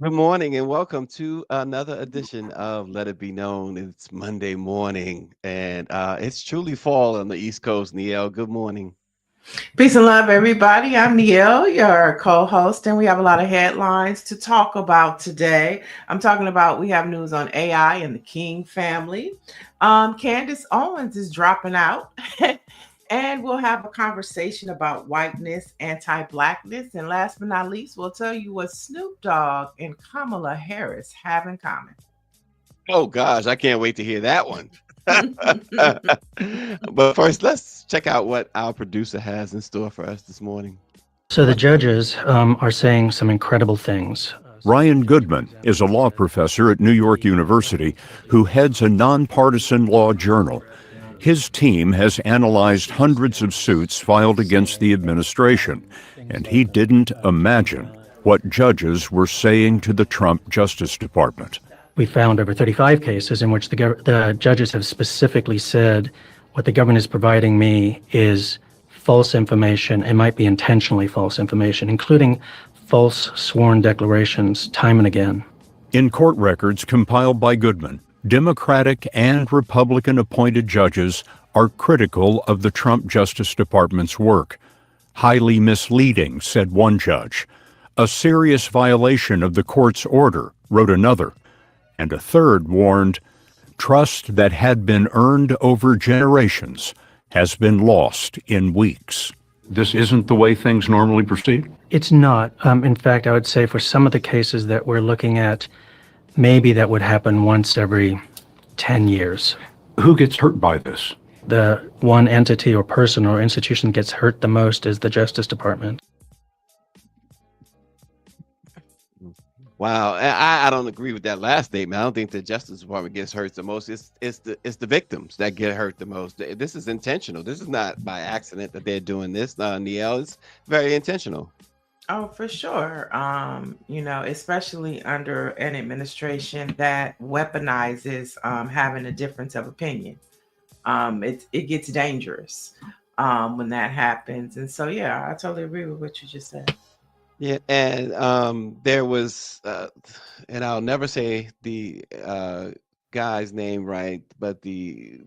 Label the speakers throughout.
Speaker 1: Good morning and welcome to another edition of Let It Be Known. It's Monday morning and it's truly fall on the East Coast. Niele, good morning.
Speaker 2: Peace and love, everybody. I'm Niele, your co host, and we have a lot of headlines to talk about today. I'm talking about we have news on AI and the King family. Candace Owens is dropping out, and we'll have a conversation about whiteness, anti blackness, and last but not least, we'll tell you what Snoop Dogg and Kamala Harris have in common.
Speaker 1: Oh gosh, I can't wait to hear that one. But first, let's check out what our producer has in store for us this morning.
Speaker 3: So the judges are saying some incredible things.
Speaker 4: Ryan Goodman is a law professor at New York University who heads a nonpartisan law journal. His team has analyzed hundreds of suits filed against the administration, and he didn't imagine what judges were saying to the Trump Justice Department.
Speaker 3: We found over 35 cases in which the judges have specifically said, what the government is providing me is false information. It might be intentionally false information, including false sworn declarations time and again.
Speaker 4: In court records compiled by Goodman, Democratic and Republican appointed judges are critical of the Trump Justice Department's work. Highly misleading, said one judge. A serious violation of the court's order, wrote another. And a third warned, trust that had been earned over generations has been lost in weeks. This isn't the way things normally proceed?
Speaker 3: It's not. In fact, I would say for some of the cases that we're looking at, maybe that would happen once every 10 years.
Speaker 4: Who gets hurt by this?
Speaker 3: The one entity or person or institution that gets hurt the most is the Justice Department.
Speaker 1: Wow, I don't agree with that last statement. I don't think the Justice Department gets hurt the most. It's the victims that get hurt the most. This is intentional. This is not by accident that they're doing this. Niele, it's very intentional.
Speaker 2: Oh, for sure. Especially under an administration that weaponizes having a difference of opinion. It gets dangerous when that happens. And so, yeah, I totally agree with what you just said.
Speaker 1: Yeah, and there was, and I'll never say the guy's name right, but the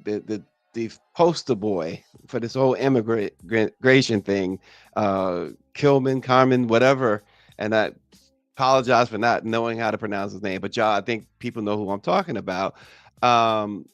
Speaker 1: poster boy for this whole immigration thing, Carmen, whatever. And I apologize for not knowing how to pronounce his name, but y'all, I think people know who I'm talking about. Um,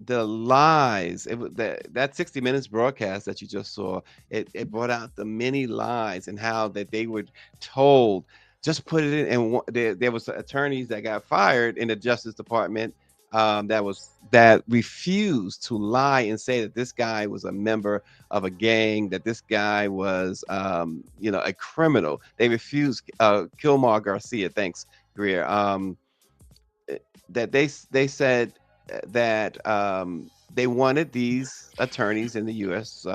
Speaker 1: the lies, that 60 Minutes broadcast that you just saw, it brought out the many lies and how that they were told, just put it in. And there was attorneys that got fired in the Justice Department that refused to lie and say that this guy was a member of a gang, that this guy was a criminal. They refused. Kilmar Garcia, thanks, Greer. That they said that they wanted these attorneys in the U.S.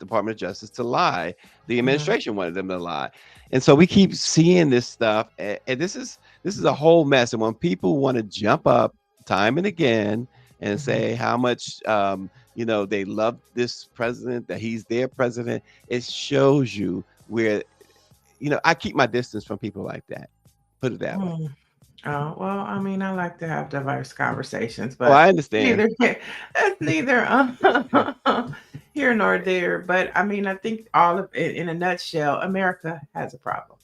Speaker 1: Department of Justice to lie. The administration wanted them to lie, and so we keep seeing this stuff. And this is a whole mess. And when people want to jump up time and again and say how much they love this president, that he's their president, it shows you where I keep my distance from people like that. Put it that way.
Speaker 2: Oh, well, I mean, I like to have diverse conversations,
Speaker 1: Oh, I
Speaker 2: but
Speaker 1: understand.
Speaker 2: neither that's neither here nor there. But I mean, I think all of it in a nutshell, America has a problem.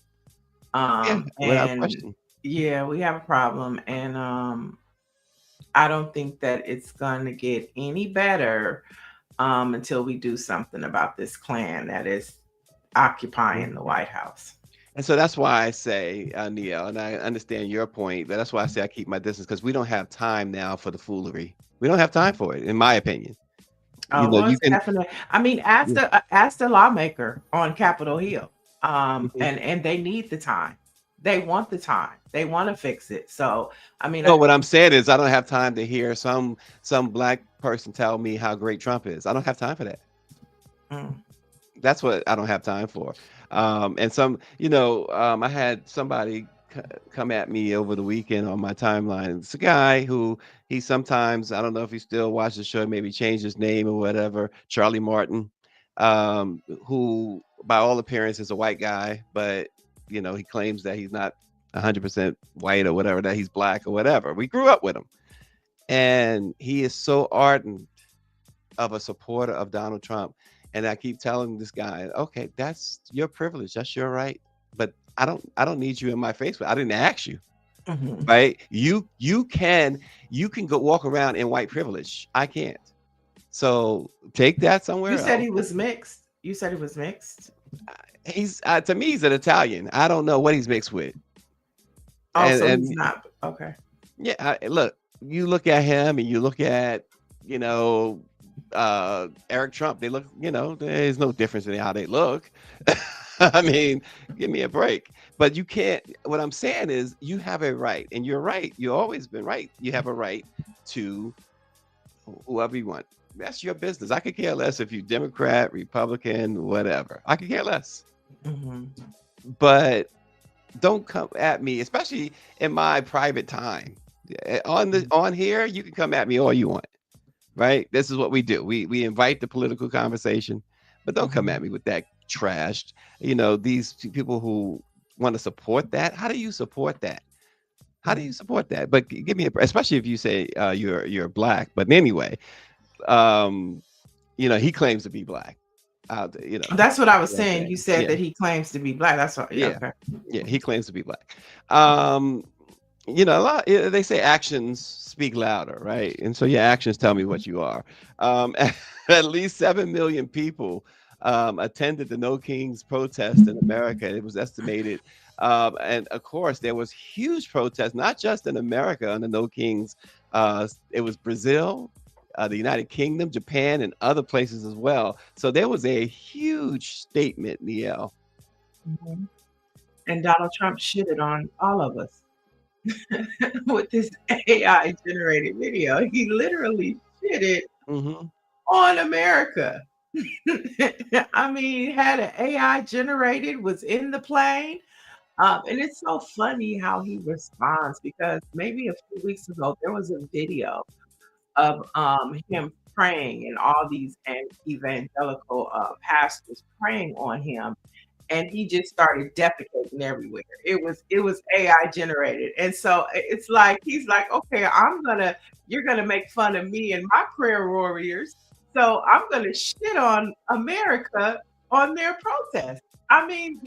Speaker 1: Yeah, without
Speaker 2: And
Speaker 1: question.
Speaker 2: yeah, we have a problem, and I don't think that it's going to get any better until we do something about this clan that is occupying the White House.
Speaker 1: And so that's why I say, Neil, and I understand your point, but that's why I say I keep my distance, because we don't have time now for the foolery. We don't have time for it, in my opinion.
Speaker 2: Oh, well,
Speaker 1: You
Speaker 2: it's
Speaker 1: can.
Speaker 2: definitely. I mean,
Speaker 1: Yeah.
Speaker 2: ask the lawmaker on Capitol Hill,
Speaker 1: Mhm.
Speaker 2: and they need the time. They want the time. They want to fix it. So, I mean,
Speaker 1: No, what I'm saying is I don't have time to hear some black person tell me how great Trump is. I don't have time for that.
Speaker 2: mm,
Speaker 1: That's what I don't have time for. And I had somebody come at me over the weekend on my timeline. It's a guy who he sometimes, I don't know if he still watches the show, maybe changed his name or whatever, Charlie Martin, who by all appearance is a white guy, but he claims that he's not 100% white or whatever, that he's black or whatever. We grew up with him. And he is so ardent of a supporter of Donald Trump. And I keep telling this guy, okay, that's your privilege. That's your right. But I don't need you in my face. I didn't ask you.
Speaker 2: Mhm.
Speaker 1: Right? You can go walk around in white privilege. I can't. So take that
Speaker 2: You
Speaker 1: somewhere
Speaker 2: said
Speaker 1: else.
Speaker 2: he was mixed. You said he was mixed.
Speaker 1: He's to me, he's an Italian. I don't know what he's mixed with.
Speaker 2: Oh, so he's
Speaker 1: And
Speaker 2: not okay.
Speaker 1: yeah, look, you look at him and you look at, you know, Eric Trump. They look, there's no difference in how they look. I mean, give me a break. But you can't. What I'm saying is, you have a right, and you're right. You've always been right. You have a right to whoever you want. That's your business. I could care less if you Democrat, Republican, whatever. I could care less.
Speaker 2: Mhm.
Speaker 1: But don't come at me, especially in my private time. On here, you can come at me all you want, right? This is what we do. We invite the political conversation, but don't come
Speaker 2: Mhm.
Speaker 1: at me with that trash. These people who want to support that. How do you support that? How do you support that? But give me especially if you say you're black. But anyway, um, he claims to be black.
Speaker 2: That's what I was
Speaker 1: What I'm
Speaker 2: saying.
Speaker 1: saying.
Speaker 2: You said
Speaker 1: Yeah,
Speaker 2: that he claims to be black. That's what. Yeah.
Speaker 1: yeah,
Speaker 2: Okay.
Speaker 1: yeah. He claims to be black. Um, a lot, they say actions speak louder, right? And so your actions tell me what you are. At least 7 million people attended the No Kings protest in America. It was estimated. And of course, there was huge protests, not just in America on the No Kings. It was Brazil, the United Kingdom, Japan, and other places as well. So there was a huge statement, Niele.
Speaker 2: Mhm. And Donald Trump shitted on all of us with this AI generated video. He literally shitted
Speaker 1: Hmm.
Speaker 2: on America. I mean, had an AI generated, was in the plane. And it's so funny how he responds because maybe a few weeks ago there was a video of him praying and all these evangelical pastors praying on him, and he just started defecating everywhere. It was AI generated, and so it's like he's like, okay, you're gonna make fun of me and my prayer warriors, so I'm gonna shit on America on their protest. I mean,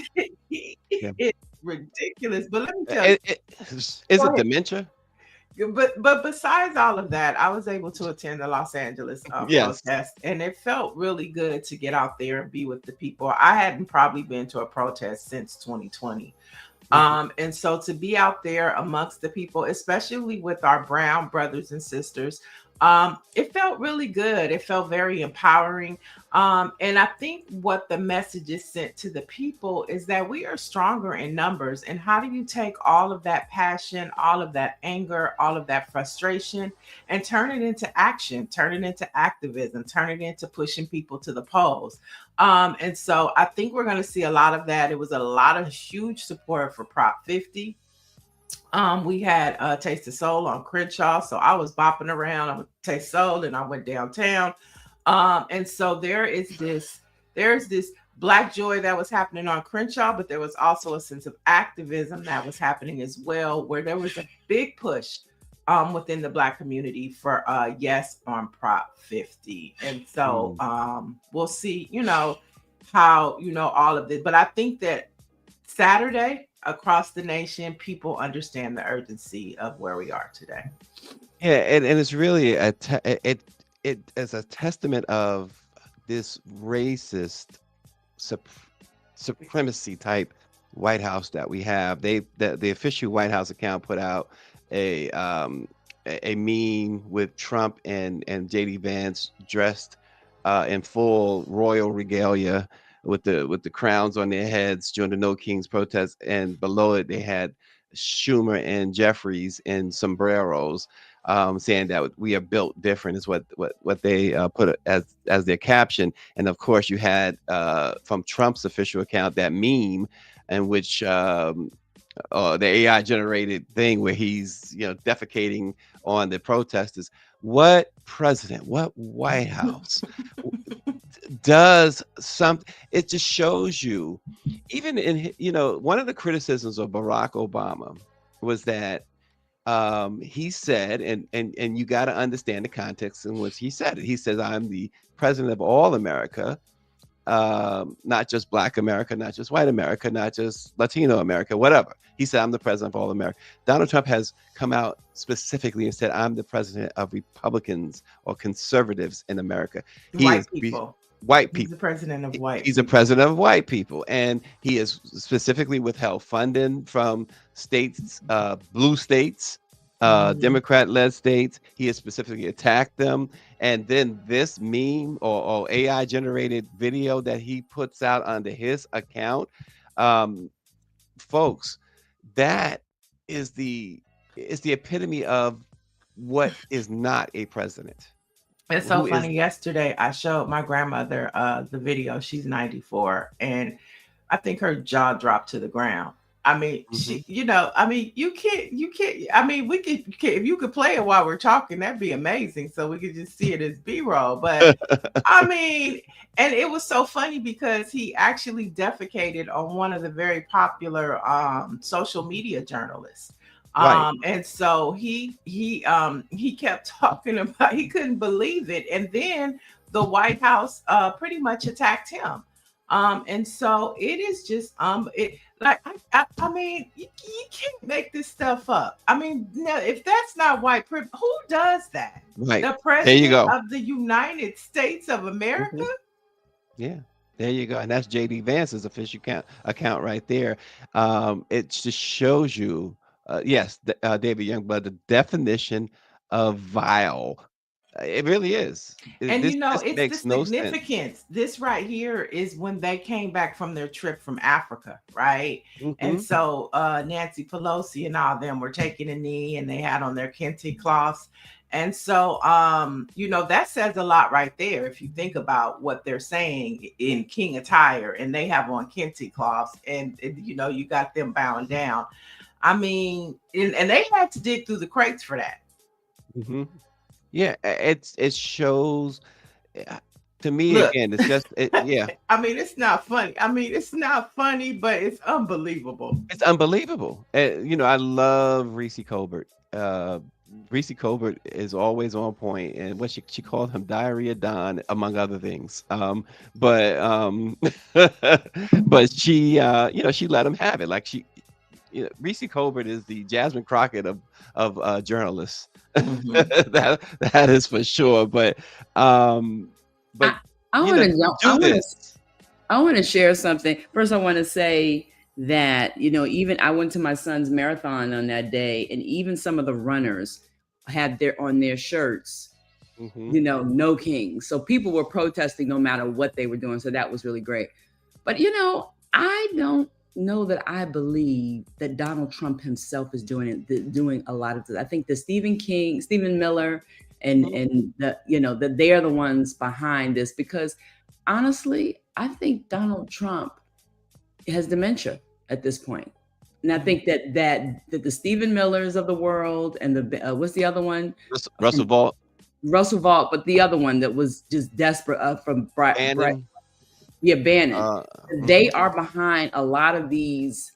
Speaker 1: Yeah.
Speaker 2: it's ridiculous. But let me tell you,
Speaker 1: Is
Speaker 2: go
Speaker 1: it
Speaker 2: ahead.
Speaker 1: dementia?
Speaker 2: But besides all of that, I was able to attend the Los Angeles
Speaker 1: Yes.
Speaker 2: protest, and it felt really good to get out there and be with the people. I hadn't probably been to a protest since 2020.
Speaker 1: Mhm.
Speaker 2: And so to be out there amongst the people, especially with our brown brothers and sisters, it felt really good. It felt very empowering. And I think what the message is sent to the people is that we are stronger in numbers. And how do you take all of that passion, all of that anger, all of that frustration, and turn it into action, turn it into activism, turn it into pushing people to the polls? And so I think we're going to see a lot of that. It was a lot of huge support for Prop 50. We had Taste of Soul on Crenshaw, so I was bopping around on Taste Soul, and I went downtown. And so there's this black joy that was happening on Crenshaw, but there was also a sense of activism that was happening as well, where there was a big push within the black community for yes on Prop 50. And so
Speaker 1: Mm.
Speaker 2: we'll see, how all of this. But I think that Saturday across the nation, people understand the urgency of where we are today.
Speaker 1: Yeah, and it's really it is a testament of this racist sup- supremacy type White House that we have. The official White House account put out a meme with Trump and JD Vance dressed in full royal regalia with the crowns on their heads during the No Kings protest, and below it they had Schumer and Jeffries in sombreros, saying that we are built different is what they put as their caption. And of course, you had from Trump's official account that meme in which the AI generated thing where he's, defecating on the protesters. What president, what White House does something? It just shows you, even one of the criticisms of Barack Obama was that he said, and you got to understand the context in which he said it. He says, "I'm the president of all America, not just Black America, not just white America, not just Latino America, whatever." He said, "I'm the president of all America." Donald Trump has come out specifically and said, "I'm the president of Republicans or conservatives in America." He
Speaker 2: White
Speaker 1: is
Speaker 2: people.
Speaker 1: white
Speaker 2: He's
Speaker 1: people.
Speaker 2: the president of white
Speaker 1: He's a
Speaker 2: people.
Speaker 1: president of white people, and he has specifically withheld funding from states, blue states,
Speaker 2: Mhm.
Speaker 1: Democrat-led states. He has specifically attacked them, and then this meme or AI-generated video that he puts out under his account, um, folks, that is the epitome of what is not a president.
Speaker 2: It's so
Speaker 1: Who is
Speaker 2: funny. Yesterday, I showed my grandmother the video. She's 94, and I think her jaw dropped to the ground. I mean,
Speaker 1: Mhm.
Speaker 2: I mean, you can't. I mean, if you could play it while we're talking, that'd be amazing. So we could just see it as B-roll. But I mean, and it was so funny because he actually defecated on one of the very popular social media journalists.
Speaker 1: Right.
Speaker 2: And so he kept talking about, he couldn't believe it. And then the White House pretty much attacked him. And so it is just it like I mean, you can't make this stuff up. I mean, no, if that's not white privilege, who does that?
Speaker 1: Right.
Speaker 2: The
Speaker 1: There you
Speaker 2: president
Speaker 1: go.
Speaker 2: of the United States of America?
Speaker 1: Mhm. Yeah, there you go. And that's JD Vance's official account right there. It just shows you, yes, David Youngblood, the definition of vile. It really is.
Speaker 2: And
Speaker 1: This this
Speaker 2: it's the
Speaker 1: makes no sense.
Speaker 2: significance. This right here is when they came back from their trip from Africa, right? And
Speaker 1: Hmm.
Speaker 2: so Nancy Pelosi and all them were taking a knee and they had on their kente cloths. And so that says a lot right there if you think about what they're saying in king attire, and they have on kente cloths, and you got them bowing down. I mean, and they had to dig through the crates for that.
Speaker 1: Hmm. Yeah, it shows, uh, to me
Speaker 2: Look,
Speaker 1: again. It's just yeah,
Speaker 2: I mean, it's not funny. I mean, it's not funny, but it's unbelievable.
Speaker 1: it's unbelievable. I love Reese Colbert. Reese Colbert is always on point, and what she called him Diarrhea Don, among other things. But but she let him have it. Like Reese Colbert is the Jasmine Crockett of journalists.
Speaker 2: Mhm.
Speaker 1: That is for sure. But
Speaker 5: I, I want to jump.
Speaker 1: do this.
Speaker 5: I want to share something. First, I want to say that, even I went to my son's marathon on that day, and even some of the runners had on their shirts,
Speaker 1: Hmm.
Speaker 5: no kings. So people were protesting no matter what they were doing. So that was really great. But, I don't know that I believe that Donald Trump himself is doing a lot of this. I think that Stephen Miller, and that they are the ones behind this, because honestly, I think Donald Trump has dementia at this point. And I think that the Stephen Millers of the world, and the what's the other one?
Speaker 1: Russell Vault,
Speaker 5: Russell Vault, but the other one that was just desperate, from
Speaker 1: Bannon.
Speaker 5: Bannon. They
Speaker 1: Mhm.
Speaker 5: are behind a lot of these,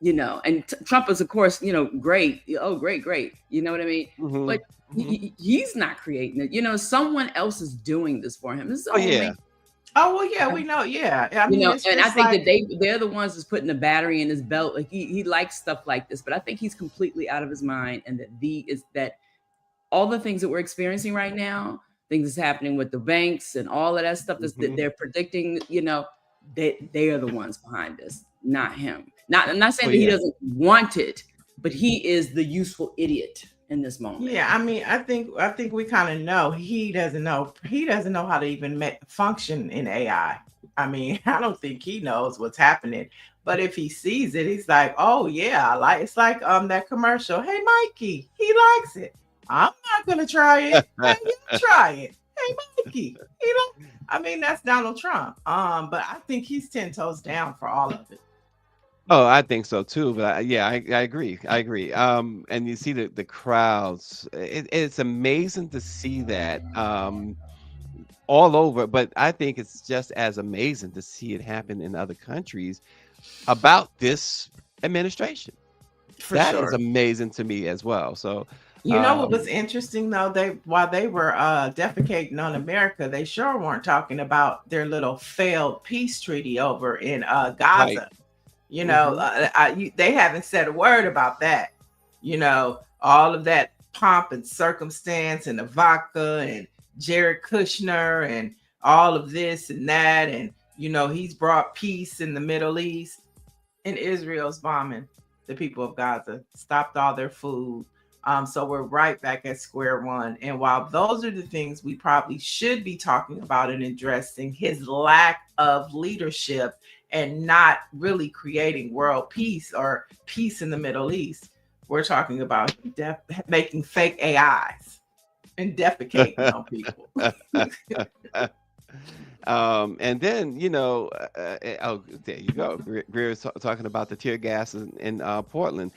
Speaker 5: and Trump is, of course, great. Oh, great. You know what I mean?
Speaker 1: Mhm.
Speaker 5: But
Speaker 1: Mhm.
Speaker 5: he's not creating it. Someone else is doing this for him. This is
Speaker 1: Oh yeah.
Speaker 2: Oh well, yeah, we know. Yeah, I mean, it's
Speaker 5: And I
Speaker 2: just
Speaker 5: think
Speaker 2: like
Speaker 5: that they're the ones that's putting the battery in his belt. Like he likes stuff like this, but I think he's completely out of his mind. And that all the things that we're experiencing right now, things that's happening with the banks and all of that stuff that
Speaker 1: Mhm.
Speaker 5: they're predicting, they are the ones behind this, not him. I'm not saying
Speaker 1: Oh
Speaker 5: that he
Speaker 1: yeah.
Speaker 5: doesn't want it, but he is the useful idiot in this moment.
Speaker 2: yeah. I mean, I think we kind of know he doesn't know. He doesn't know how to even function in AI. I mean, I don't think he knows what's happening. But if he sees it, he's like, "Oh yeah, it's like that commercial. Hey, Mikey, he likes it. I'm not gonna try it. Hey, you try it. Hey, Mikey, he don't." I mean, that's Donald Trump. But I think he's 10 toes down for all of it.
Speaker 1: Oh, I think so too. But I agree. I agree. And you see the crowds. It's amazing to see that all over. But I think it's just as amazing to see it happen in other countries about this administration.
Speaker 2: For
Speaker 1: That is
Speaker 2: sure.
Speaker 1: amazing to me as well. So,
Speaker 2: You know what was interesting though? While they were defecating on America, they sure weren't talking about their little failed peace treaty over in
Speaker 1: right.
Speaker 2: Gaza. You know,
Speaker 1: Hmm.
Speaker 2: they haven't said a word about that. You know, all of that pomp and circumstance and Ivanka and Jared Kushner and all of this and that. And, you know, he's brought peace in the Middle East, and Israel's bombing the people of Gaza, stopped all their food. So we're right back at square one. And while those are the things we probably should be talking about and addressing, his lack of leadership and not really creating world peace or peace in the Middle East, we're talking about making fake AIs and defecating on people.
Speaker 1: And then oh, there you go. Greer is talking about the tear gas in Portland.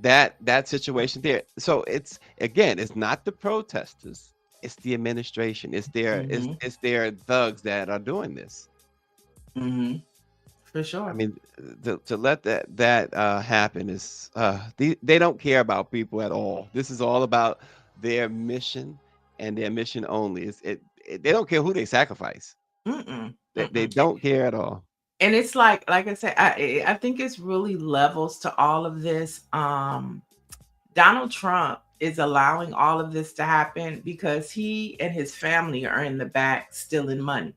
Speaker 1: That situation there. So it's again, it's not the protesters, it's the administration. It's their
Speaker 2: Mm-hmm.
Speaker 1: it's their thugs that are doing this.
Speaker 2: Mm-hmm. For
Speaker 1: I
Speaker 2: sure.
Speaker 1: mean, to let that happen is they don't care about people at all. This is all about their mission and their mission only. They don't care who they sacrifice.
Speaker 2: Mm-mm.
Speaker 1: They
Speaker 2: Mm-mm.
Speaker 1: don't care at all.
Speaker 2: And it's like I said, I think it's really levels to all of this. Donald Trump is allowing all of this to happen because he and his family are in the back stealing money.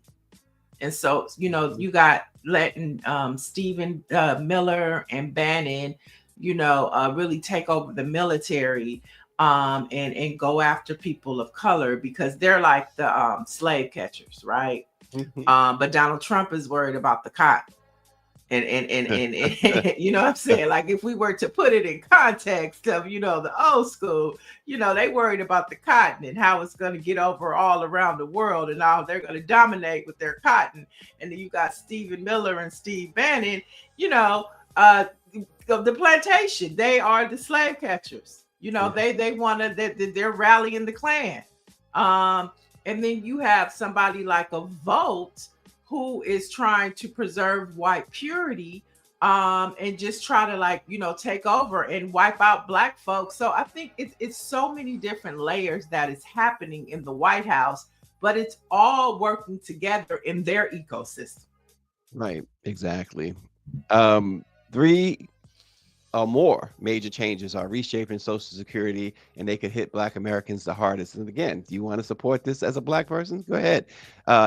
Speaker 2: And so, you know, you got letting Stephen Miller and Bannon, really take over the military and go after people of color because they're like the slave catchers, right? But Donald Trump is worried about the cotton. And you know what I'm saying? Like if we were to put it in context of, the old school, they worried about the cotton and how it's going to get over all around the world and how they're going to dominate with their cotton. And then you got Stephen Miller and Steve Bannon, the plantation. They are the slave catchers. They want to, they're rallying the Klan. And then you have somebody like a Volt who is trying to preserve white purity and just try to take over and wipe out black folks. So I think it's so many different layers that is happening in the White House, but it's all working together in their ecosystem.
Speaker 1: Right, exactly. Three or more major changes are reshaping Social Security, and they could hit Black Americans the hardest. And again, do you want to support this as a Black person? Go ahead,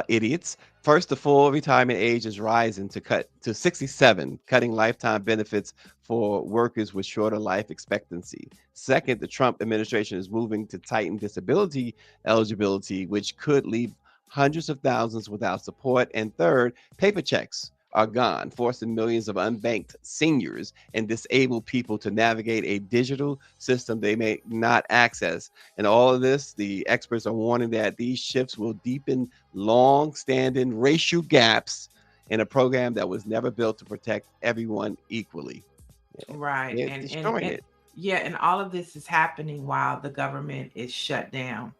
Speaker 1: idiots. First, the full retirement age is rising to 67, cutting lifetime benefits for workers with shorter life expectancy. Second, the Trump administration is moving to tighten disability eligibility, which could leave hundreds of thousands without support. And third, paper checks are gone, forcing millions of unbanked seniors and disabled people to navigate a digital system they may not access. And all of this, the experts are warning that these shifts will deepen long-standing racial gaps in a program that was never built to protect everyone equally.
Speaker 2: Right.
Speaker 1: They're
Speaker 2: And
Speaker 1: destroying it.
Speaker 2: yeah, and all of this is happening while the government is shut down.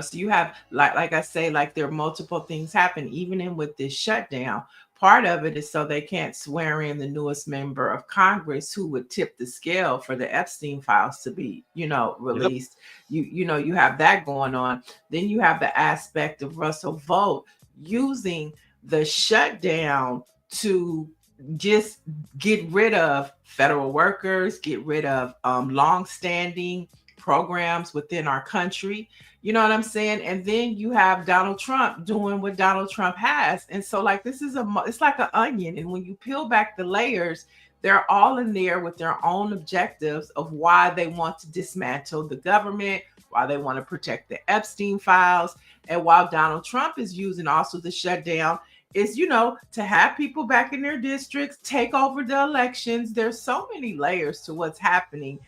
Speaker 2: So you have like I say, like there are multiple things happen, even in with this shutdown. Part of it is so they can't swear in the newest member of Congress who would tip the scale for the Epstein files to be,
Speaker 1: Yep.
Speaker 2: released. You have that going on. Then you have the aspect of Russell Vogt using the shutdown to just get rid of federal workers, get rid of long-standing programs within our country. You know what I'm saying? And then you have Donald Trump doing what Donald Trump has. And so like this is it's like an onion. And when you peel back the layers, they're all in there with their own objectives of why they want to dismantle the government, why they want to protect the Epstein files. And while Donald Trump is using also the shutdown is, to have people back in their districts, take over the elections. There's so many layers to what's happening.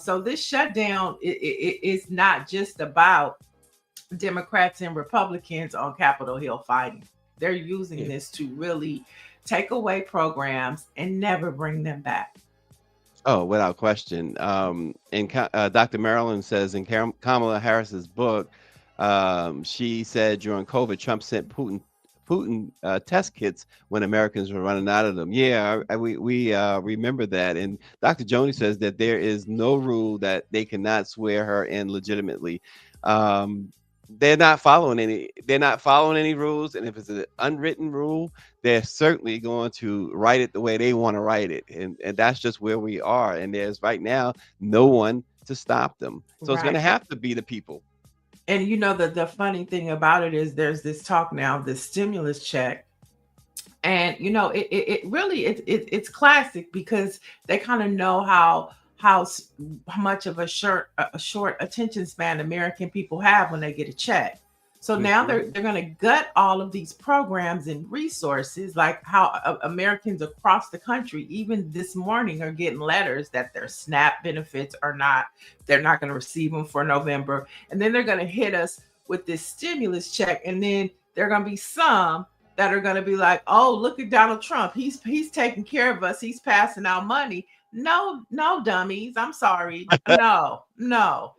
Speaker 2: So this shutdown is not just about Democrats and Republicans on Capitol Hill fighting. They're using
Speaker 1: Yeah.
Speaker 2: this to really take away programs and never bring them back.
Speaker 1: Oh, without question. And Dr. Marilyn says in Kamala Harris's book, she said during COVID, Trump sent Putin test kits when Americans were running out of them. Yeah, we remember that. And Dr. Joni says that there is no rule that they cannot swear her in legitimately. They're not following any rules, and if it's an unwritten rule, they're certainly going to write it the way they want to write it, and that's just where we are. And there's right now no one to stop them, so it's going to
Speaker 2: Right.
Speaker 1: have to be the people.
Speaker 2: And the funny thing about it is there's this talk now, this stimulus check. And it really it's classic because they kind of know how much of a short attention span American people have when they get a check. So now they're going to gut all of these programs and resources, like how Americans across the country, even this morning, are getting letters that their SNAP benefits they're not going to receive them for November. And then they're going to hit us with this stimulus check. And then there are going to be some that are going to be like, oh, look at Donald Trump. He's taking care of us. He's passing out money. No, dummies. I'm sorry. No.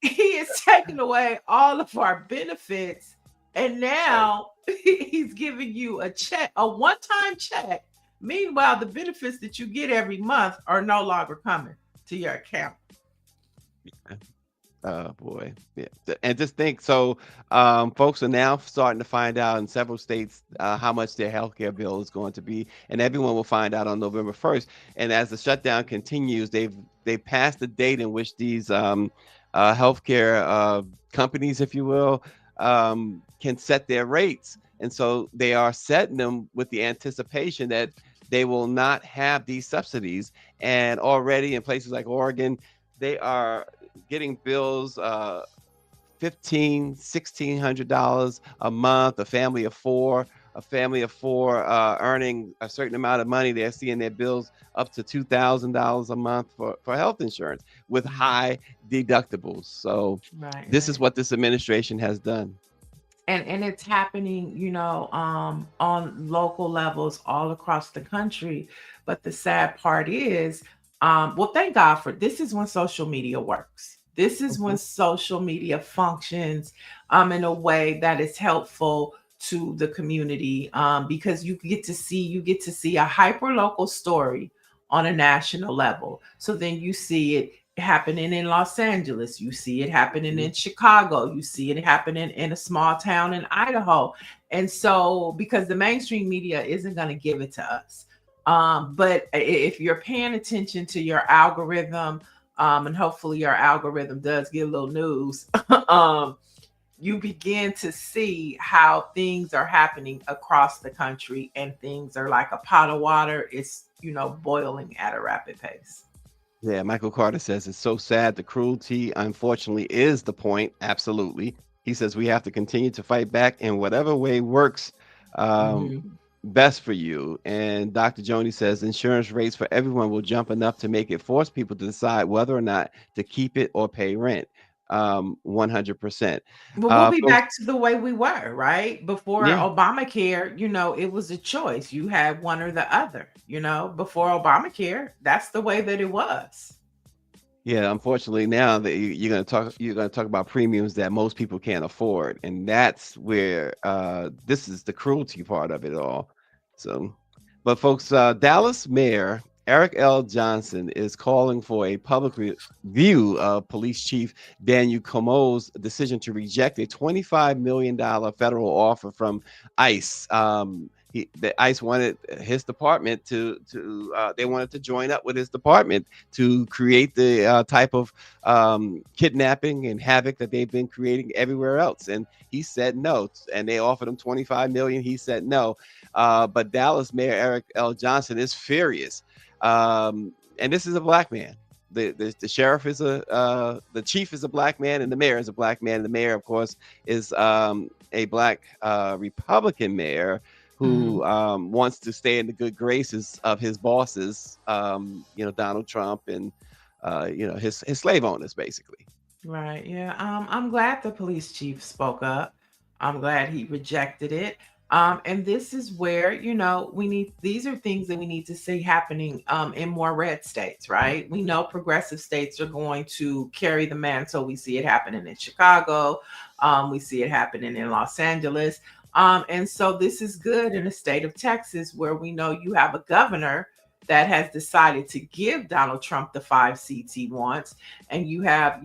Speaker 2: He is taking away all of our benefits. And now he's giving you a check, a one-time check. Meanwhile, the benefits that you get every month are no longer coming to your account.
Speaker 1: Oh boy, yeah. And just think, so folks are now starting to find out in several states how much their healthcare bill is going to be, and everyone will find out on November 1st. And as the shutdown continues, they've passed the date in which these healthcare companies, if you will, can set their rates, and so they are setting them with the anticipation that they will not have these subsidies. And already in places like Oregon, they are getting bills $1,600 a month. A family of four earning a certain amount of money, they're seeing their bills up to $2,000 a month for health insurance with high deductibles. So this is what this administration has done.
Speaker 2: And it's happening, on local levels all across the country. But the sad part is, well, thank God for this is when social media works. This is when social media functions in a way that is helpful to the community, because you get to see a hyper local story on a national level. So then you see it happening in Los Angeles, you see it happening in Chicago, you see it happening in a small town in Idaho. And so because the mainstream media isn't going to give it to us. But if you're paying attention to your algorithm, and hopefully your algorithm does get a little news, you begin to see how things are happening across the country, and things are like a pot of water. It's, boiling at a rapid pace.
Speaker 1: Yeah, Michael Carter says it's so sad. The cruelty, unfortunately, is the point. Absolutely. He says we have to continue to fight back in whatever way works best for you. And Dr. Joni says insurance rates for everyone will jump enough to make it force people to decide whether or not to keep it or pay rent. 100%.
Speaker 2: But we'll be back to the way we were, right? Before Obamacare, it was a choice. You had one or the other, before Obamacare, that's the way that it was.
Speaker 1: Yeah, unfortunately now that you're going to talk about premiums that most people can't afford, and that's where this is the cruelty part of it all. So, but folks, Dallas Mayor Eric L. Johnson is calling for a public review of Police Chief Daniel Comeau's decision to reject a $25 million federal offer from ICE. The ICE wanted his department they wanted to join up with his department to create the type of kidnapping and havoc that they've been creating everywhere else. And he said no. And they offered him $25 million. He said no. But Dallas Mayor Eric L. Johnson is furious. And this is a black man. The sheriff is the chief is a black man, and the mayor is a black man. And the mayor, of course, is a black Republican mayor who wants to stay in the good graces of his bosses, Donald Trump and his slave owners, basically.
Speaker 2: Right. Yeah. I'm glad the police chief spoke up. I'm glad he rejected it. And this is where, these are things that we need to see happening in more red states, right? We know progressive states are going to carry the mantle. We see it happening in Chicago. We see it happening in Los Angeles. And so this is good in the state of Texas, where we know you have a governor that has decided to give Donald Trump the 5 seats he wants. And you have,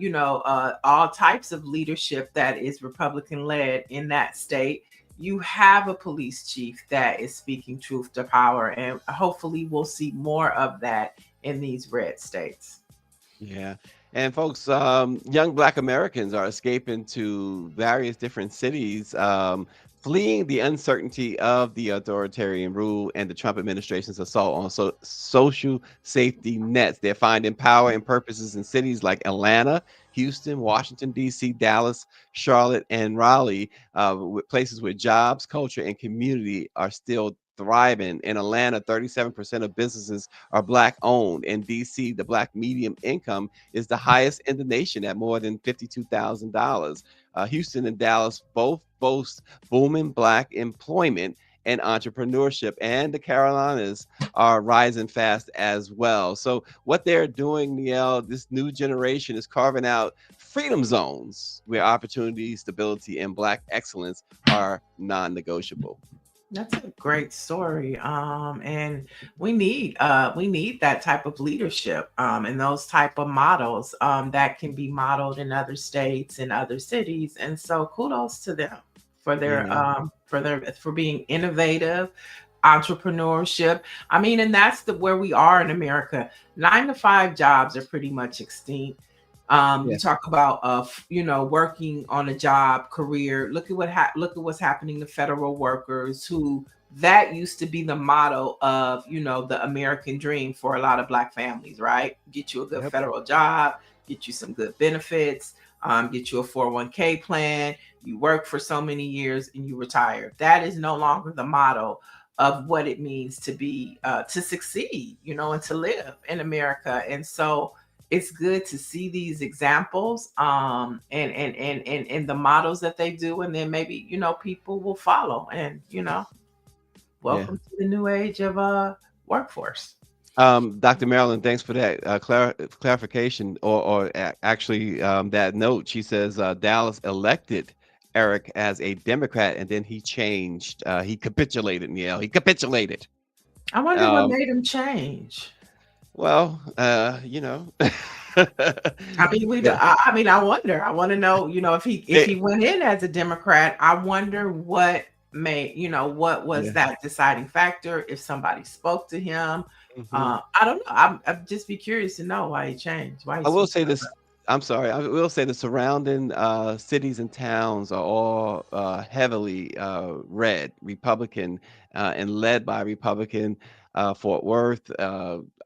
Speaker 2: all types of leadership that is Republican led in that state. You have a police chief that is speaking truth to power, and hopefully we'll see more of that in these red states.
Speaker 1: Yeah. And folks, young Black Americans are escaping to various different cities, fleeing the uncertainty of the authoritarian rule and the Trump administration's assault on social safety nets. They're finding power and purposes in cities like Atlanta, Houston, Washington, D.C., Dallas, Charlotte, and Raleigh, with places where jobs, culture, and community are still thriving. In Atlanta, 37% of businesses are Black owned. In DC, the Black median income is the highest in the nation at more than $52,000. Houston and Dallas both boast booming Black employment and entrepreneurship, and the Carolinas are rising fast as well. So what they're doing, Niele, this new generation is carving out freedom zones where opportunity, stability, and Black excellence are non-negotiable.
Speaker 2: That's a great story. And we need that type of leadership, and those type of models, that can be modeled in other states and other cities. And so kudos to them for their
Speaker 1: Yeah.
Speaker 2: for being innovative, entrepreneurship. I mean, and that's the where we are in America. 9 to 5 jobs are pretty much extinct. You
Speaker 1: Yeah.
Speaker 2: talk about working on a job career. Look at what's happening to federal workers, who that used to be the motto of the American dream for a lot of Black families, right? Get you a good
Speaker 1: Yep.
Speaker 2: federal job, get you some good benefits, get you a 401k plan. You work for so many years and you retire. That is no longer the motto of what it means to be to succeed, and to live in America. And so it's good to see these examples, and the models that they do, and then maybe people will follow, and
Speaker 1: Yeah.
Speaker 2: welcome to the new age of workforce.
Speaker 1: Dr. Marilyn, thanks for that clarification, actually, that note. She says Dallas elected Eric as a Democrat, and then he changed. He capitulated, Niele. He capitulated.
Speaker 2: I wonder what
Speaker 1: Um,
Speaker 2: made him change.
Speaker 1: well,
Speaker 2: I mean,
Speaker 1: yeah,
Speaker 2: I mean, I wonder. I want to know, if he
Speaker 1: they-
Speaker 2: went in as a Democrat, I wonder what made, what was
Speaker 1: yeah.
Speaker 2: that deciding factor? If somebody spoke to him,
Speaker 1: Mhm.
Speaker 2: I don't know. I'd just be curious to know why he changed, why he
Speaker 1: I will
Speaker 2: switched
Speaker 1: say
Speaker 2: up.
Speaker 1: this. I'm sorry. I will say the surrounding cities and towns are all heavily red, Republican, and led by Republican. Fort Worth,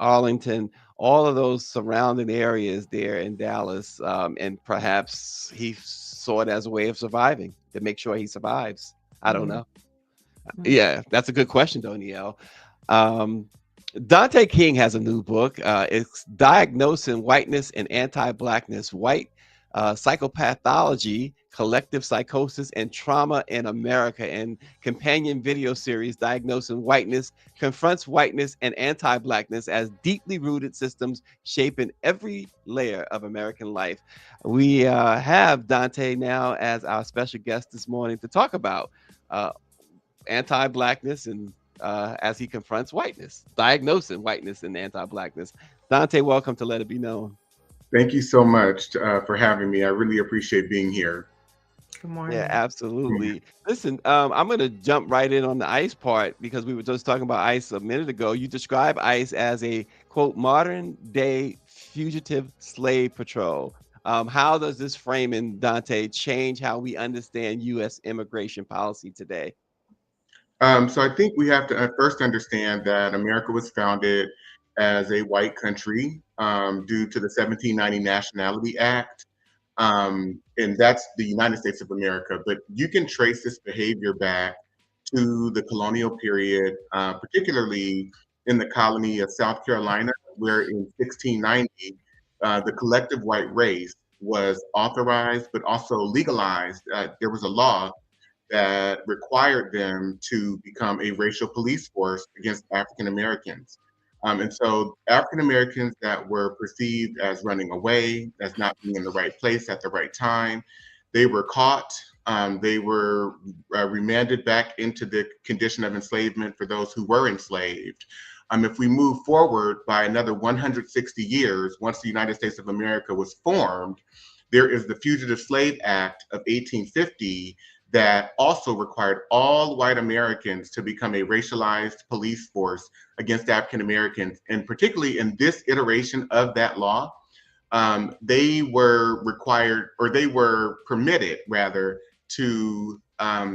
Speaker 1: Arlington, all of those surrounding areas there in Dallas, and perhaps he saw it as a way of surviving to make sure he survives. I don't
Speaker 2: Mhm,
Speaker 1: know.
Speaker 2: mhm.
Speaker 1: Yeah, that's a good question, though, Niele. Um, Dante King has a new book. It's Diagnosing Whiteness and Anti-Blackness, White Psychopathology, Collective Psychosis, and Trauma in America. And companion video series, Diagnosing Whiteness, confronts whiteness and anti-Blackness as deeply rooted systems shaping every layer of American life. We have Dante now as our special guest this morning to talk about uh, anti-Blackness and as he confronts whiteness, diagnosing whiteness and anti-Blackness. Dante, welcome to Let It Be Known.
Speaker 6: Thank you so much for having me. I really appreciate being here.
Speaker 2: Good
Speaker 1: Yeah,
Speaker 2: morning.
Speaker 1: absolutely. Listen, I'm going to jump right in on the ICE part because we were just talking about ICE a minute ago. You describe ICE as a, quote, modern day fugitive slave patrol. How does this framing, Dante, change how we understand U.S. immigration policy today?
Speaker 6: So I think we have to first understand that America was founded as a white country due to the 1790 Nationality Act. And that's the United States of America. But you can trace this behavior back to the colonial period, particularly in the colony of South Carolina, where in 1690, the collective white race was authorized, but also legalized. There was a law that required them to become a racial police force against African Americans. And so African Americans that were perceived as running away, as not being in the right place at the right time, they were caught. They were remanded back into the condition of enslavement for those who were enslaved. If we move forward by another 160 years, once the United States of America was formed, there is the Fugitive Slave Act of 1850 that also required all white Americans to become a racialized police force against African Americans. And particularly in this iteration of that law, they were required, or they were permitted rather, to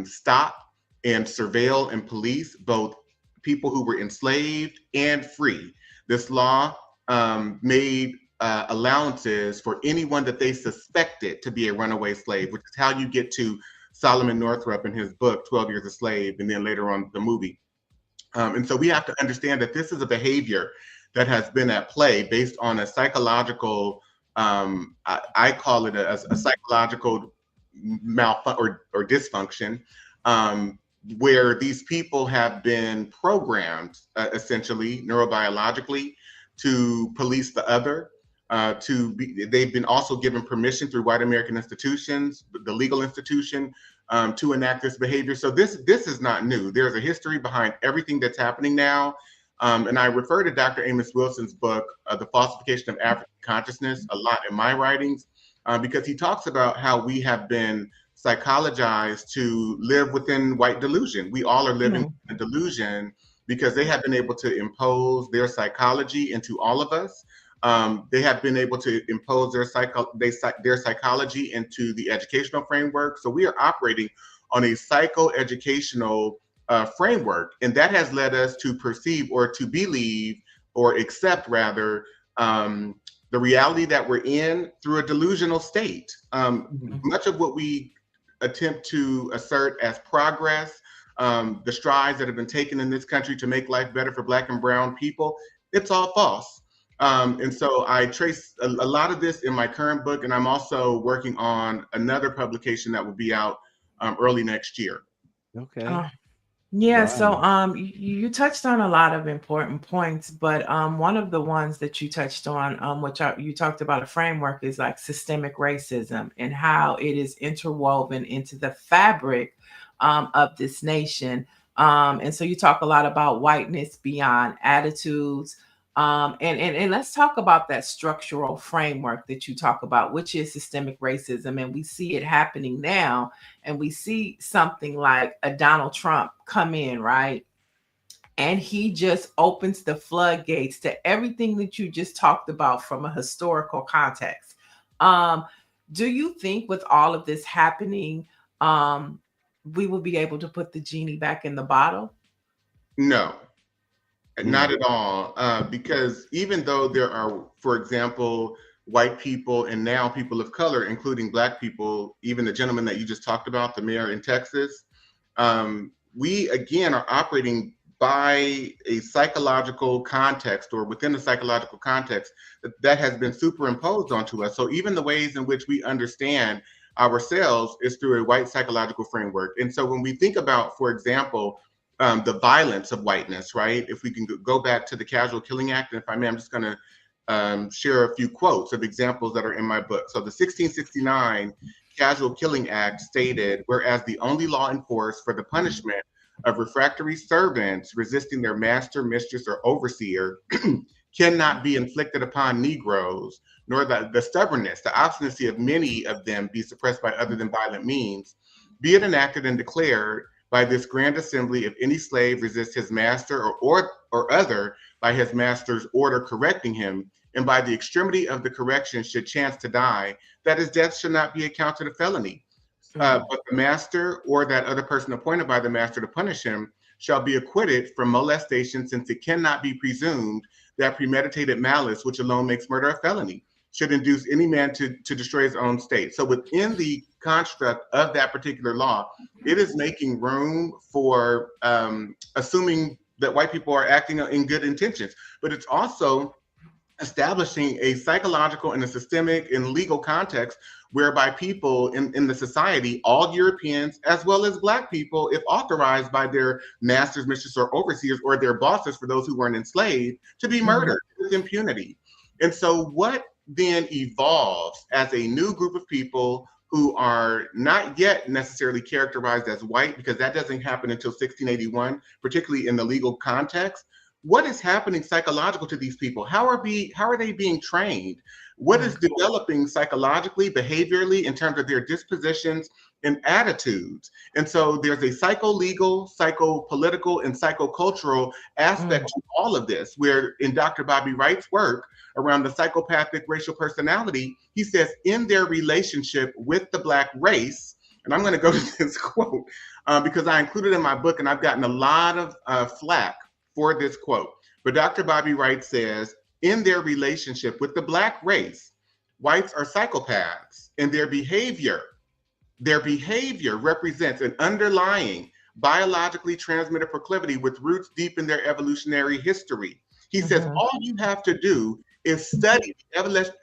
Speaker 6: stop and surveil and police both people who were enslaved and free. This law made allowances for anyone that they suspected to be a runaway slave, which is how you get to Solomon Northup in his book, 12 Years a Slave, and then later on the movie. And so we have to understand that this is a behavior that has been at play based on a psychological, I call it a psychological or dysfunction, where these people have been programmed, essentially neurobiologically, to police the other. They've been also given permission through white American institutions, the legal institution, to enact this behavior. So this is not new. There's a history behind everything that's happening now. And I refer to Dr. Amos Wilson's book, The Falsification of African Consciousness, a lot in my writings, because he talks about how we have been psychologized to live within white delusion. We all are living in a delusion because they have been able to impose their psychology into all of us. They have been able to impose their psychology into the educational framework. So we are operating on a psychoeducational framework, and that has led us to perceive or to believe or accept rather the reality that we're in through a delusional state. Much of what we attempt to assert as progress, the strides that have been taken in this country to make life better for Black and brown people, it's all false. And so I trace a lot of this in my current book, and I'm also working on another publication that will be out early next year.
Speaker 1: Okay.
Speaker 2: Yeah,
Speaker 1: Wow.
Speaker 2: so you touched on a lot of important points, but one of the ones that you touched on, you talked about a framework, is like systemic racism and how it is interwoven into the fabric of this nation. And so you talk a lot about whiteness beyond attitudes. And let's talk about that structural framework that you talk about, which is systemic racism. And we see it happening now. And we see something like a Donald Trump come in, right? And he just opens the floodgates to everything that you just talked about from a historical context. Do you think with all of this happening, we will be able to put the genie back in the bottle?
Speaker 6: No. Not at all, because even though there are, for example, white people and now people of color, including Black people, even the gentleman that you just talked about, the mayor in Texas, we again are operating by a psychological context, or within a psychological context that has been superimposed onto us. So even the ways in which we understand ourselves is through a white psychological framework. And so when we think about, for example, the violence of whiteness, right? If we can go back to the Casual Killing Act, and if I may, I'm just going to share a few quotes of examples that are in my book. So the 1669 Casual Killing Act stated, whereas the only law in force for the punishment of refractory servants resisting their master, mistress, or overseer cannot be inflicted upon Negroes, nor the stubbornness, the obstinacy of many of them be suppressed by other than violent means, be it enacted and declared by this grand assembly, if any slave resists his master or other by his master's order correcting him, and by the extremity of the correction should chance to die, that his death should not be accounted a felony. But the master or that other person appointed by the master to punish him shall be acquitted from molestation, since it cannot be presumed that premeditated malice, which alone makes murder a felony, should induce any man to destroy his own state. So within the construct of that particular law, it is making room for assuming that white people are acting in good intentions. But it's also establishing a psychological and a systemic and legal context whereby people in the society, all Europeans, as well as Black people, if authorized by their masters, mistresses, or overseers, or their bosses for those who weren't enslaved, to be murdered with impunity. And so what then evolves as a new group of people who are not yet necessarily characterized as white, because that doesn't happen until 1681, particularly in the legal context. What is happening psychological to these people? How are they being trained? What is developing psychologically, behaviorally, in terms of their dispositions and attitudes? And so there's a psycho-legal, psycho-political, and psychocultural aspect to all of this, where in Dr. Bobby Wright's work around the psychopathic racial personality, he says in their relationship with the Black race, and I'm going to go to this quote because I included it in my book and I've gotten a lot of flack for this quote. But Dr. Bobby Wright says, in their relationship with the Black race, whites are psychopaths, and their behavior represents an underlying biologically transmitted proclivity with roots deep in their evolutionary history. He says, all you have to do is study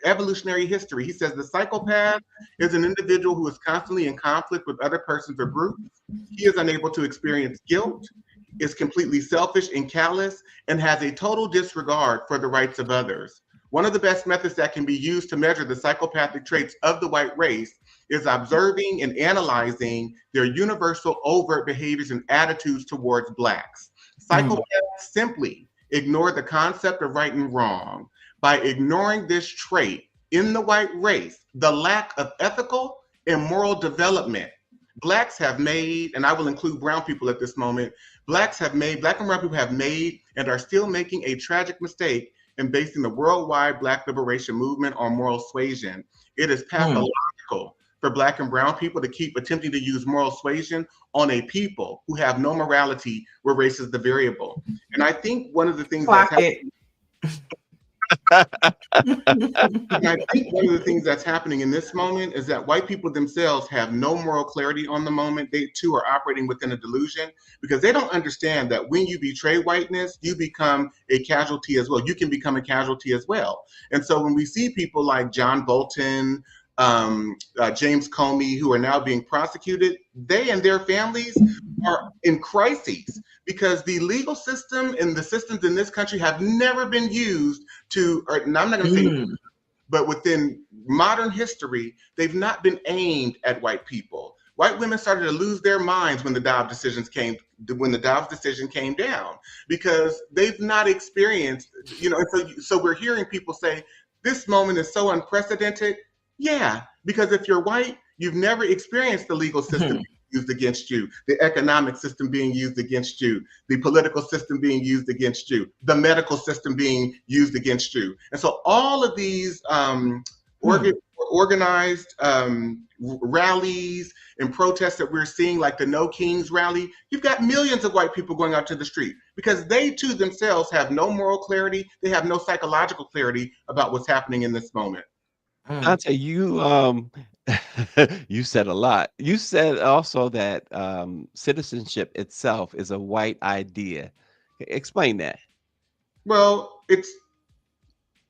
Speaker 6: evolutionary history. He says the psychopath is an individual who is constantly in conflict with other persons or groups. He is unable to experience guilt, is completely selfish and callous, and has a total disregard for the rights of others. One of the best methods that can be used to measure the psychopathic traits of the white race is observing and analyzing their universal overt behaviors and attitudes towards Blacks. Psychopaths simply ignore the concept of right and wrong. By ignoring this trait in the white race, the lack of ethical and moral development, Blacks have made, and I will include brown people at this moment, Black and brown people have made and are still making a tragic mistake in basing the worldwide Black liberation movement on moral suasion. It is pathological for Black and brown people to keep attempting to use moral suasion on a people who have no morality where race is the variable. And I think one of the things that's happening, and I think one of the things that's happening in this moment is that white people themselves have no moral clarity on the moment. They too are operating within a delusion because they don't understand that when you betray whiteness, you become a casualty as well. You can become a casualty as well. And so when we see people like John Bolton, James Comey, who are now being prosecuted, they and their families are in crises because the legal system and the systems in this country have never been used to, and I'm not going to say, but within modern history, they've not been aimed at white people. White women started to lose their minds when the Dobbs decision came down because they've not experienced, so we're hearing people say, this moment is so unprecedented. Yeah, because if you're white, you've never experienced the legal system being used against you, the economic system being used against you, the political system being used against you, the medical system being used against you. And so all of these organized rallies and protests that we're seeing, like the No Kings rally, you've got millions of white people going out to the street because they too themselves have no moral clarity, they have no psychological clarity about what's happening in this moment.
Speaker 1: Dante, you you said a lot. You said also that citizenship itself is a white idea. Explain that.
Speaker 6: Well, it's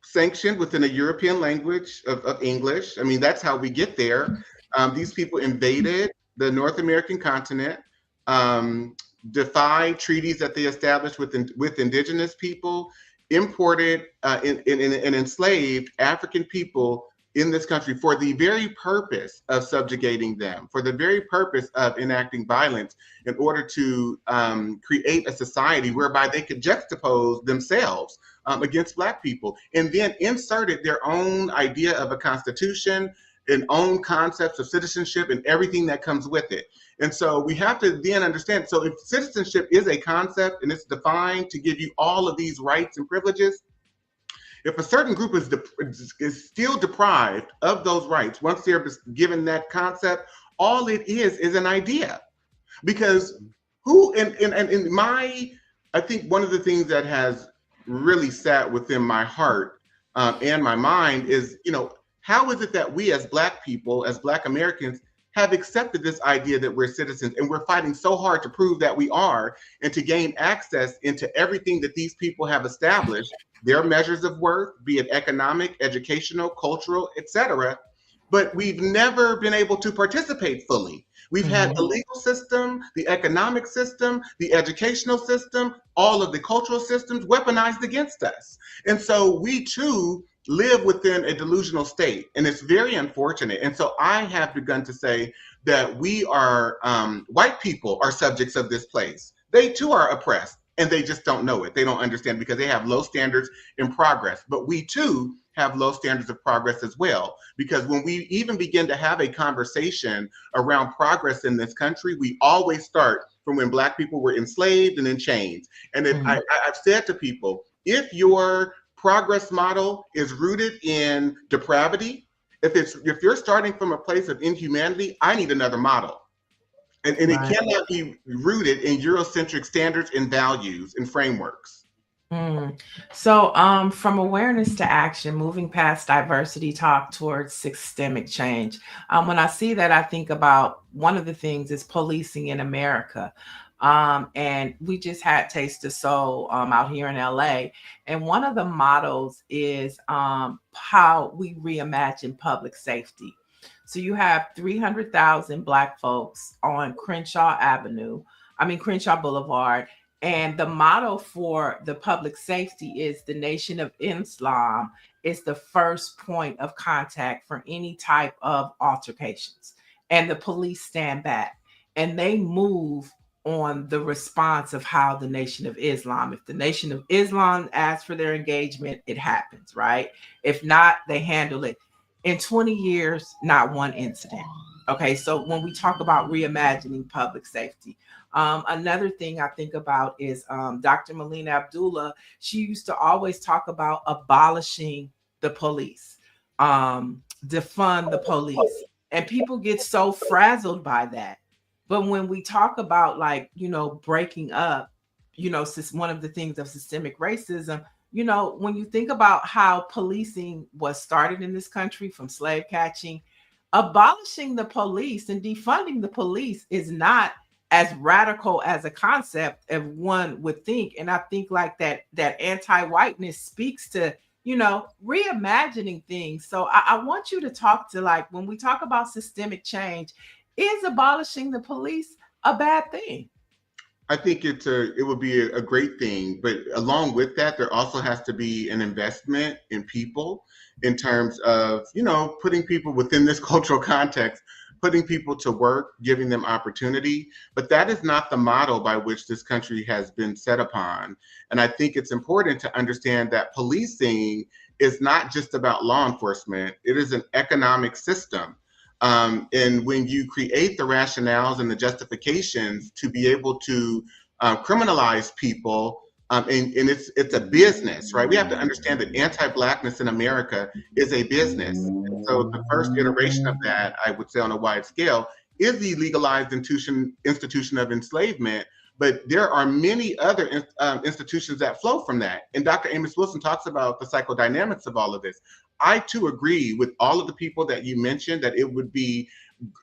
Speaker 6: sanctioned within a European language of English. I mean, that's how we get there. These people invaded the North American continent, defied treaties that they established with indigenous people, imported and enslaved African people in this country for the very purpose of subjugating them, for the very purpose of enacting violence in order to create a society whereby they could juxtapose themselves against Black people, and then inserted their own idea of a constitution and own concepts of citizenship and everything that comes with it. And so we have to then understand, so if citizenship is a concept and it's defined to give you all of these rights and privileges, if a certain group is still deprived of those rights, once they're given that concept, all it is an idea. Because I think one of the things that has really sat within my heart and my mind is, how is it that we as Black people, as Black Americans, have accepted this idea that we're citizens, and we're fighting so hard to prove that we are and to gain access into everything that these people have established, their measures of worth, be it economic, educational, cultural, etc. But we've never been able to participate fully. We've had the legal system, the economic system, the educational system, all of the cultural systems weaponized against us. And so we too live within a delusional state, and it's very unfortunate. And so I have begun to say that we are, white people are subjects of this place. They too are oppressed, and they just don't know it. They don't understand because they have low standards in progress. But we too have low standards of progress as well. Because when we even begin to have a conversation around progress in this country, we always start from when Black people were enslaved and in chains. And I've said to people, if your progress model is rooted in depravity, if you're starting from a place of inhumanity, I need another model. And it cannot be rooted in Eurocentric standards and values and frameworks.
Speaker 2: So from awareness to action, moving past diversity talk towards systemic change. When I see that, I think about one of the things is policing in America. And we just had Taste of Soul out here in LA. And one of the models is how we reimagine public safety. So you have 300,000 Black folks on Crenshaw Boulevard. And the model for the public safety is the Nation of Islam is the first point of contact for any type of altercations. And the police stand back and they move on the response of how the Nation of Islam, if the Nation of Islam asks for their engagement, it happens, right? If not, they handle it. In 20 years, not one incident. Okay, so when we talk about reimagining public safety, another thing I think about is Dr. Melina Abdullah. She used to always talk about abolishing the police, defund the police. And people get so frazzled by that. But when we talk about breaking up, one of the things of systemic racism, when you think about how policing was started in this country from slave catching, abolishing the police and defunding the police is not as radical as a concept as one would think. And I think that anti-whiteness speaks to, reimagining things. So I want you to talk to when we talk about systemic change, is abolishing the police a bad thing?
Speaker 6: I think it would be a great thing, but along with that, there also has to be an investment in people in terms of, putting people within this cultural context, putting people to work, giving them opportunity. But that is not the model by which this country has been set upon. And I think it's important to understand that policing is not just about law enforcement. It is an economic system. And when you create the rationales and the justifications to be able to criminalize people, and it's a business, right? We have to understand that anti-Blackness in America is a business. And so the first iteration of that, I would say on a wide scale, is the legalized institution of enslavement. But there are many other institutions that flow from that. And Dr. Amos Wilson talks about the psychodynamics of all of this. I too agree with all of the people that you mentioned that it would be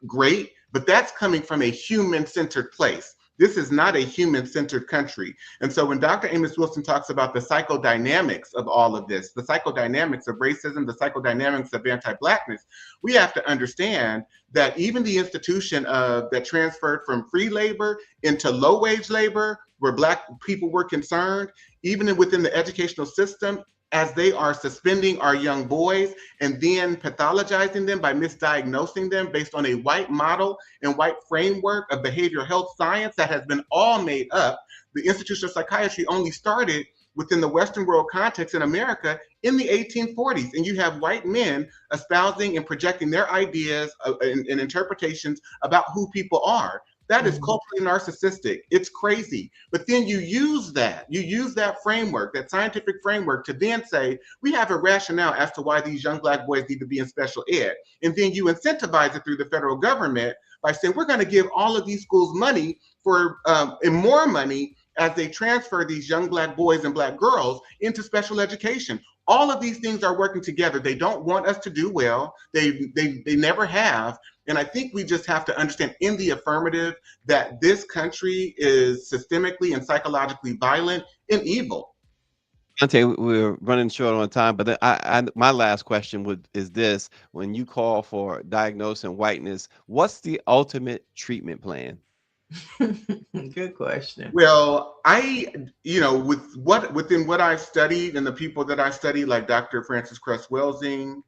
Speaker 6: great, but that's coming from a human-centered place. This is not a human-centered country. And so when Dr. Amos Wilson talks about the psychodynamics of all of this, the psychodynamics of racism, the psychodynamics of anti-Blackness, we have to understand that even the institution that transferred from free labor into low-wage labor, where Black people were concerned, even within the educational system, as they are suspending our young boys and then pathologizing them by misdiagnosing them based on a white model and white framework of behavioral health science that has been all made up. The institution of psychiatry only started within the Western world context in America in the 1840s. And you have white men espousing and projecting their ideas and interpretations about who people are. That is culturally narcissistic. It's crazy. But then you use that framework, that scientific framework, to then say, we have a rationale as to why these young Black boys need to be in special ed. And then you incentivize it through the federal government by saying, we're going to give all of these schools money and more money as they transfer these young Black boys and Black girls into special education. All of these things are working together. They don't want us to do well. They never have. And I think we just have to understand in the affirmative that this country is systemically and psychologically violent and evil.
Speaker 1: Dante, we're running short on time, but then my last question is this: when you call for diagnosing whiteness, what's the ultimate treatment plan?
Speaker 2: Good question.
Speaker 6: Well, within what I've studied and the people that I study, like Dr. Francis Cress Welsing,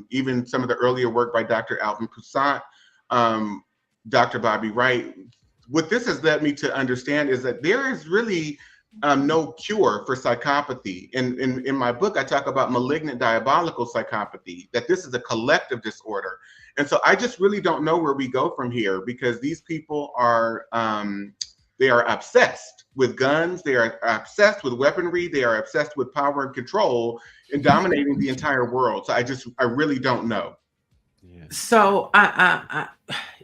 Speaker 6: even some of the earlier work by Dr. Alvin Poussat, um, Dr. Bobby Wright, what this has led me to understand is that there is really no cure for psychopathy. In my book, I talk about malignant diabolical psychopathy, that this is a collective disorder. And so I just really don't know where we go from here, because these people are they are obsessed with guns. They are obsessed with weaponry. They are obsessed with power and control and dominating the entire world. So I really don't know.
Speaker 1: Yeah.
Speaker 2: So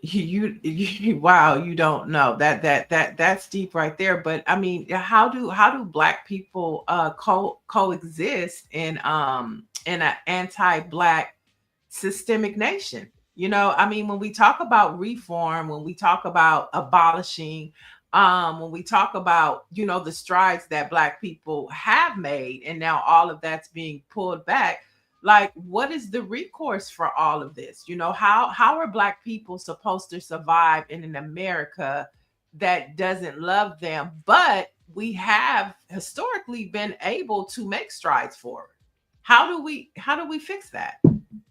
Speaker 2: you wow, you don't know that's deep right there. But I mean, how do Black people coexist in an anti-Black systemic nation? You know, I mean, when we talk about reform, when we talk about abolishing, when we talk about, you know, the strides that Black people have made, and now all of that's being pulled back, like, what is the recourse for all of this? You know, how are Black people supposed to survive in an America that doesn't love them, but we have historically been able to make strides forward? How do we fix that?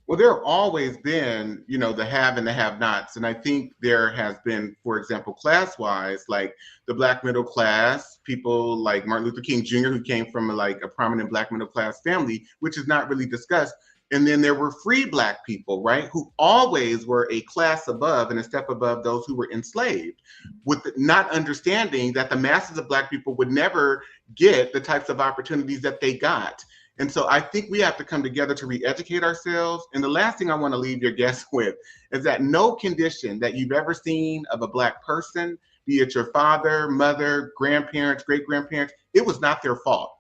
Speaker 6: Well, there have always been, the have and the have-nots. And I think there has been, for example, class-wise, like the Black middle class, people like Martin Luther King Jr., who came from a prominent Black middle class family, which is not really discussed. And then there were free Black people, right, who always were a class above and a step above those who were enslaved, with not understanding that the masses of Black people would never get the types of opportunities that they got. And so I think we have to come together to re-educate ourselves. And the last thing I want to leave your guests with is that no condition that you've ever seen of a Black person, be it your father, mother, grandparents, great-grandparents, it was not their fault.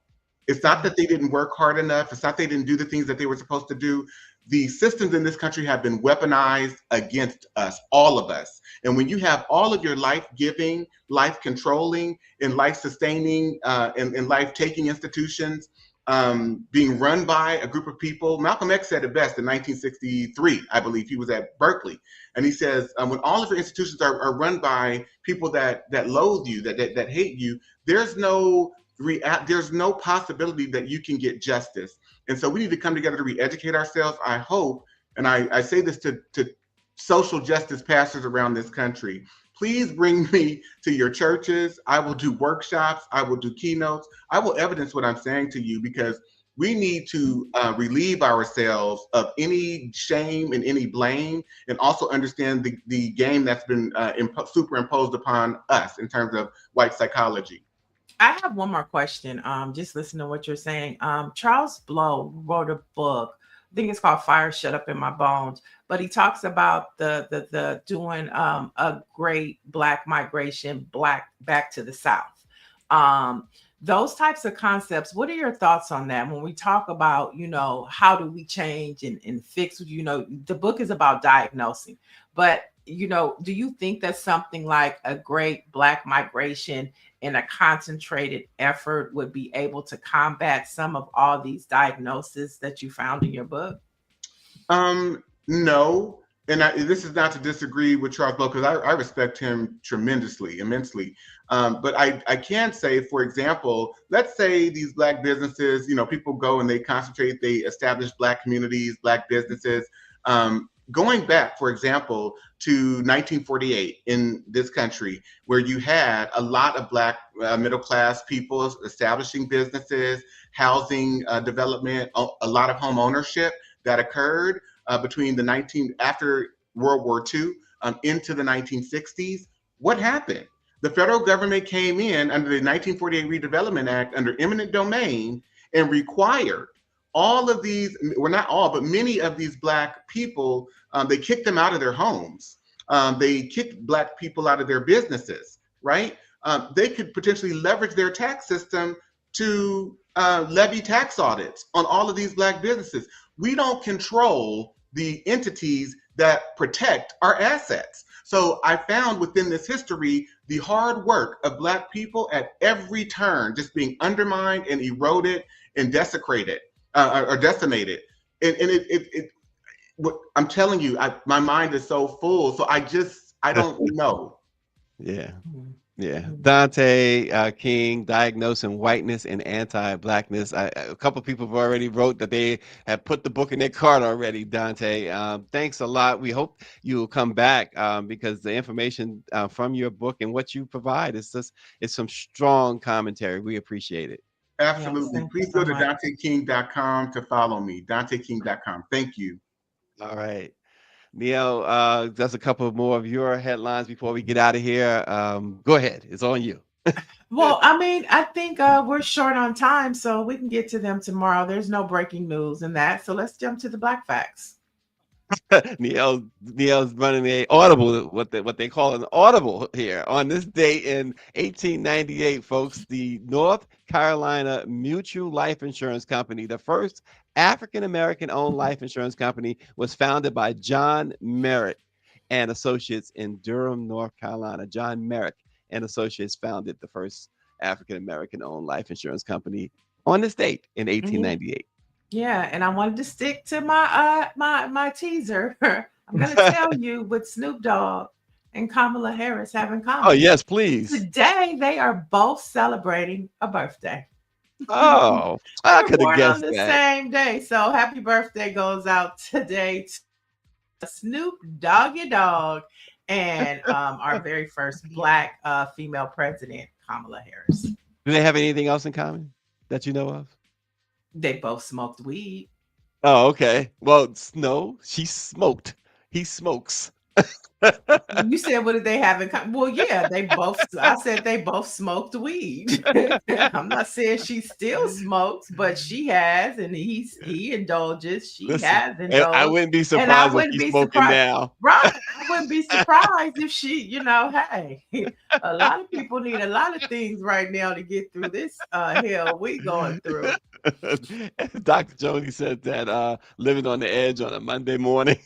Speaker 6: It's not that they didn't work hard enough. It's not they didn't do the things that they were supposed to do. The systems in this country have been weaponized against us, all of us. And when you have all of your life-giving, life-controlling, and life-sustaining, and life-taking institutions being run by a group of people. Malcolm X said it best in 1963, I believe. He was at Berkeley. And he says, when all of your institutions are run by people that loathe you, that hate you, there's no possibility that you can get justice. And so we need to come together to re-educate ourselves. I hope, and I say this to social justice pastors around this country, please bring me to your churches. I will do workshops. I will do keynotes. I will evidence what I'm saying to you, because we need to relieve ourselves of any shame and any blame, and also understand the game that's been superimposed upon us in terms of white psychology.
Speaker 2: I have one more question. Just listen to what you're saying. Charles Blow wrote a book. I think it's called Fire Shut Up in My Bones, but he talks about the doing a great Black migration, back to the South. Those types of concepts, what are your thoughts on that? When we talk about, how do we change and fix, the book is about diagnosing, but, do you think that something like a great Black migration in a concentrated effort would be able to combat some of all these diagnoses that you found in your book?
Speaker 6: No. And this is not to disagree with Charles Blow, because I respect him tremendously, immensely. But I can say, for example, let's say these Black businesses, people go and they concentrate, they establish Black communities, Black businesses. Going back, for example, to 1948 in this country, where you had a lot of Black middle class people establishing businesses, housing development, a lot of home ownership that occurred between after World War II into the 1960s. What happened? The federal government came in under the 1948 Redevelopment Act under eminent domain and required all of these, well, not all, but many of these Black people, they kicked them out of their homes. They kicked Black people out of their businesses, right? They could potentially leverage their tax system to levy tax audits on all of these Black businesses. We don't control the entities that protect our assets. So I found within this history, the hard work of Black people at every turn just being undermined and eroded and desecrated or decimated. And I'm telling you, my mind is so full. So I don't know.
Speaker 1: Yeah.
Speaker 2: Mhm.
Speaker 1: Yeah, Dante King, Diagnosing Whiteness and Anti-Blackness. A couple people have already wrote that they have put the book in their cart already, Dante. Thanks a lot. We hope you will come back because the information from your book and what you provide is it's some strong commentary. We appreciate it.
Speaker 6: Absolutely.
Speaker 2: Yes,
Speaker 6: Please go to DanteKing.com to follow me. DanteKing.com. Thank you.
Speaker 1: All right. Niele, just a couple more of your headlines before we get out of here. Go ahead. It's on you.
Speaker 2: Well, I mean, I think we're short on time, so we can get to them tomorrow. There's no breaking news in that. So let's jump to the Black Facts.
Speaker 1: Niele's running a audible, what they call an audible here. On this date in 1898, folks, the North Carolina Mutual Life Insurance Company, the first African American owned life insurance company, was founded by John Merrick and Associates in Durham, North Carolina. John Merrick and Associates founded the first African American owned life insurance company on this date in 1898.
Speaker 2: Yeah, and I wanted to stick to my my teaser. I'm gonna tell you what Snoop Dogg and Kamala Harris have in common.
Speaker 1: Oh, yes, please.
Speaker 2: Today they are both celebrating a birthday.
Speaker 1: Oh,
Speaker 2: They
Speaker 1: I
Speaker 2: were
Speaker 1: could have
Speaker 2: born on
Speaker 1: guessed
Speaker 2: the
Speaker 1: that.
Speaker 2: same day. So happy birthday goes out today to Snoop Doggy Dogg and our very first Black female president, Kamala Harris.
Speaker 1: Do they have anything else in common that you know of?
Speaker 2: They both smoked weed.
Speaker 1: Oh, okay. Well, no, she smoked. He smokes.
Speaker 2: You said, what did they have in common? Well, yeah, I said they both smoked weed. I'm not saying she still smokes, but she has, and he indulges. She
Speaker 1: Listen,
Speaker 2: has
Speaker 1: I
Speaker 2: indulged.
Speaker 1: wouldn't be
Speaker 2: And I
Speaker 1: surprised if
Speaker 2: wouldn't
Speaker 1: she's
Speaker 2: be
Speaker 1: smoking
Speaker 2: surprised.
Speaker 1: now.
Speaker 2: Right. I wouldn't be surprised if she, hey, a lot of people need a lot of things right now to get through this hell we going through.
Speaker 1: Dr. Jody said that living on the edge on a Monday morning.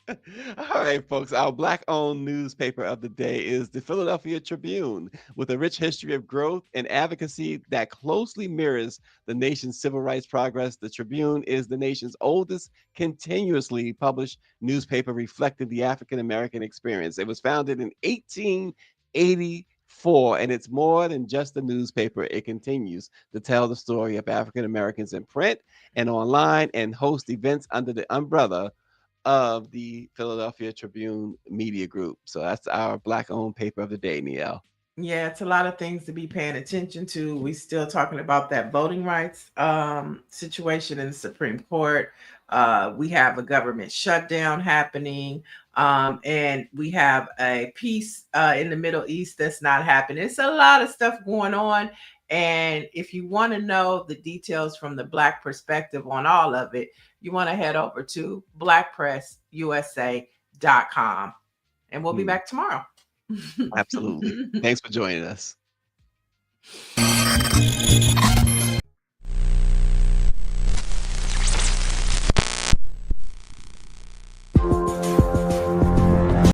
Speaker 1: All right, folks. Our Black-owned newspaper of the day is the Philadelphia Tribune, with a rich history of growth and advocacy that closely mirrors the nation's civil rights progress. The Tribune is the nation's oldest continuously published newspaper reflecting the African American experience. It was founded in 1884, and it's more than just a newspaper. It continues to tell the story of African Americans in print and online and host events under the umbrella of the Philadelphia Tribune Media Group. So that's our Black-owned paper of the day, Niele.
Speaker 2: Yeah, it's a lot of things to be paying attention to. We still talking about that voting rights situation in the Supreme Court. We have a government shutdown happening, and we have a peace in the Middle East that's not happening. It's a lot of stuff going on. And if you want to know the details from the Black perspective on all of it, you want to head over to BlackPressUSA.com. And we'll be back tomorrow.
Speaker 1: Absolutely. Thanks for joining us.